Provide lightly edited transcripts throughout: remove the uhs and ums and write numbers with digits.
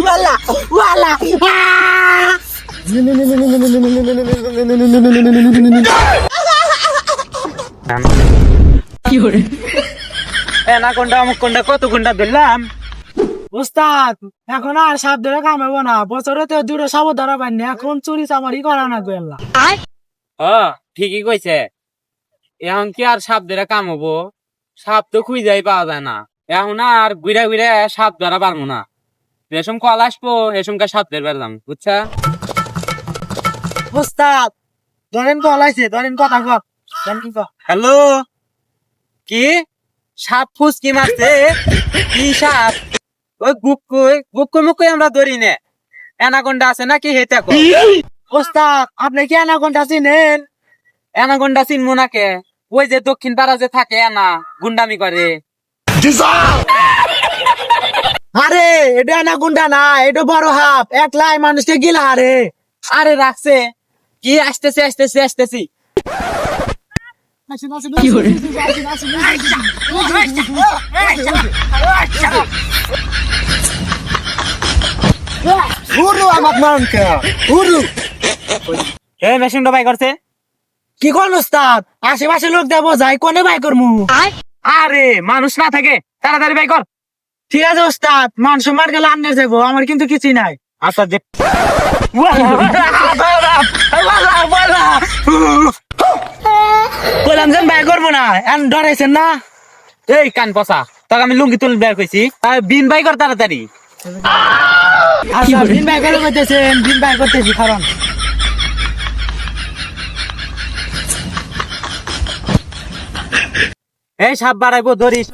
ওয়ালা ওয়ালা কি করে এনা কোনটা আমক কোনটা কত কোনটা ধরলাম ওস্তাদ এখন আর সাপ ধরে কামাবো না বছরে তো দুটো সাপ ধরা পাইনি এখন চুরি চামারি করা না গোয়েল্লা ও ঠিকই কইছে এখন কি আর সাপ ধরে কাম হবো সাপ তো খুঁজাই পাওয়া যায় না এখন আর ঘুরে ঘুরে সাপ ধরা পারবো না রেশম কল আসবো রেশমকে সাপ ধরে পারলাম বুঝছা ওস্তাদ ধরেন কলাইছে ধরেন কথা কর হ্যালো কি সাপ ফুস কি মারছে কি সাপ ওই বুকুই মুকুই আমরা ধরি নে এনাকোন্ডা আছে নাকি হেতে কো ওস্তাদ আপনি কি অ্যানাকোন্ডা চিনেন এনাকোন্ডা চিনবো নাকে ওই যে দক্ষিণ পাড়া যে থাকে এনা গুন্ডামি করে আরে এটা অ্যানাকোন্ডা না এটা বড় হাপ একলাই মানুষকে গিলা আরে আরে রাখছে কি আসতেছি উরু আমাক মানকে উরু এই মেশিনটা বাই করছে কি কোন ওস্তাদ আশেপাশে লোক দেবো যাই কোনে বাই করমু আরে মানুষ না থাকে তাড়াতাড়ি বাই কর ঠিক আছে ওস্তাদ মান সম্মান গেলে আন্নার যাবো আমার কিন্তু কিছুই নাই আচ্ছা যে বললাম যে বাই করবো না এন ডরাইছেন না এই কান পচা তোকে আমি লুঙ্গি তুলে বের কইছি বিন বাই কর তাড়াতাড়ি আচ্ছা দিন বাই করে করতেছেন দিন বাই করতেছি কারণ এই সাপ বাড়াইবো ধরিস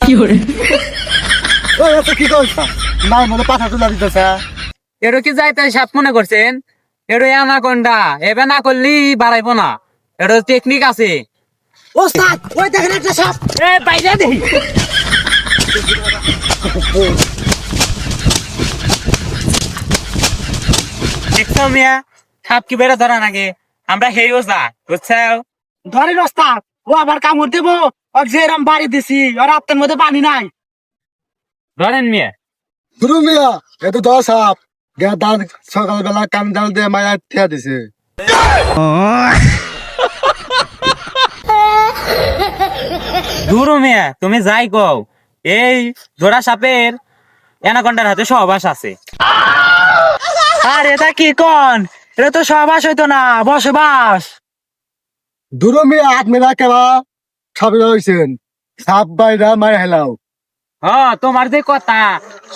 কি করে কি করছ না মনে পাঠা তুলা দিতেছে এরো কি যাইতে সাপ মনে করছেন এরো অ্যানাকোন্ডা এবে না করলি বাড়াইবো না এরো টেকনিক আছে ওস্তাদ ওই দেখেন একটা সাপ এ বাইরে দেই দেখছো মিয়া সাপ কি বেড়ে ধরা নাকি আমরা হেই ওজা বুঝছো ধরেন ওস্তাদ ও আবার কামড় দেবো ওর যেরম বাড়ি দিছি ওর আত্মার মধ্যে পানি নাই ধরেন মিয়া গুরু মিয়া এত দশ সাপ দান সকালবেলা কান ডাল দিয়ে মায়া থিয়া দিছে দূর মিয়া তুমি যাই কও এই ধরা সাপের অ্যানাকোন্ডার হাতে সহবাস আছে আর এটা কি কন এটা তো সহবাস হইতো না বসবাস দুরু মিয়া হাত মেলা কেবা সাপে হয়েছেন সাপ বাইরা মায়া হেলাও তোমার যে কথা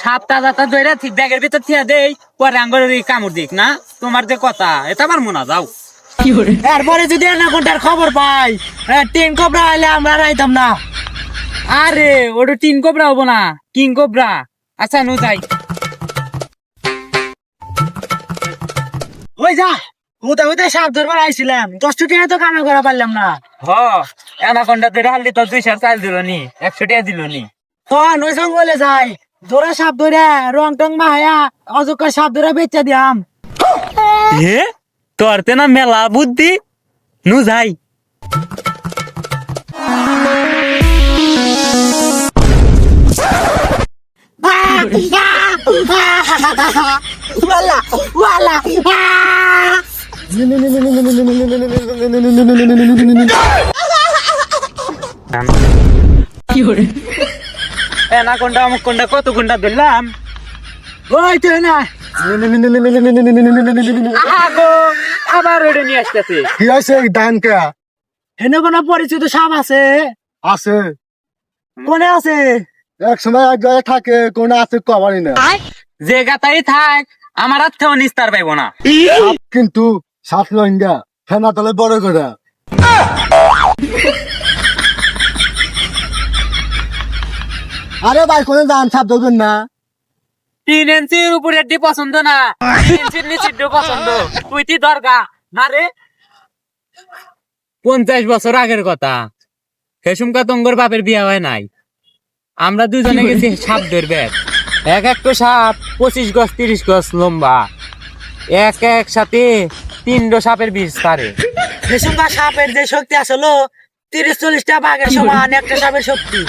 সাপ তাজা ধরে ঠিক ব্যাগের ভিতর থিয়া দেই পরে আঙ্গুর কামড় দিক না তোমার যে কথা এটা আমার মনে যাও এরপরে যদি অ্যানাকোন্ডার খবর পাই টিন কোবরা হলে আমরা রাইতাম না আরে ওটা টিন কোবরা হবো না কিং কোবরা আচ্ছা নু যাই ওই যা হুতে হুতে সাপ ধরবার আইছিলাম 10 টাকা তো কামে করা পারলাম না অ্যানাকোন্ডা ধরে হালদি তো 200 চাল দিল নি 100 টাকা দিল নি তখন ওই জঙ্গলে যাই ধরা সাপ ধরে রং টং মাহায়া অযোগ্য সাপ ধরে বেচা দিয়াম এ তোর তে না মেলা বুদ্ধি নু যাই ওয়ালা ওয়ালা অ্যানাকোন্ডা আমক কোনটা কত কোনটা ধরলাম ওই তো না আগো আবার ওটা নিয়ে আসতেছে কি আছে দান কে এনে কোনো পরিচিত সাপ আছে আছে কোনে আছে এক সময় এক জায়গায় থাকে কোন আছে কমারি না যে গাতাই থাক আমার আত্মেও নিস্তার পাইব না সাপ কিন্তু সাপ লঙ্গা ফেনা তলে বড় করে আরে ভাই কোনে দান সাপ ধরবেন না 3 ইঞ্চির উপরে ডি পছন্দ না 3 ইঞ্চির নিচে ডি পছন্দ তুই তি দরগা না রে 50 বছর আগের কথা হেসুমকা তঙ্গর বাপের বিয়া হয় নাই আমরা দুজনে গেছি সাপ ধরবে এক একটা সাপ 25 গজ 30 গজ লম্বা একসাথে 3টো সাপের বিষ তারে। রেশমকা সাপের যে শক্তি আসলো 30-40টা বাঘের সমান একটা সাপের শক্তি।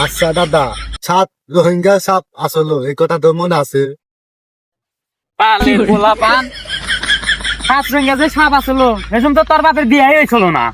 আচ্ছা দাদা, সাপ রোহিঙ্গা সাপ আসলো এই কথা তো মনে আছে? পালের পোলা পান 5 রঙের যে সাপ আসলো রেশম তো তোর বাপের বিয়াই হয়েছিল না।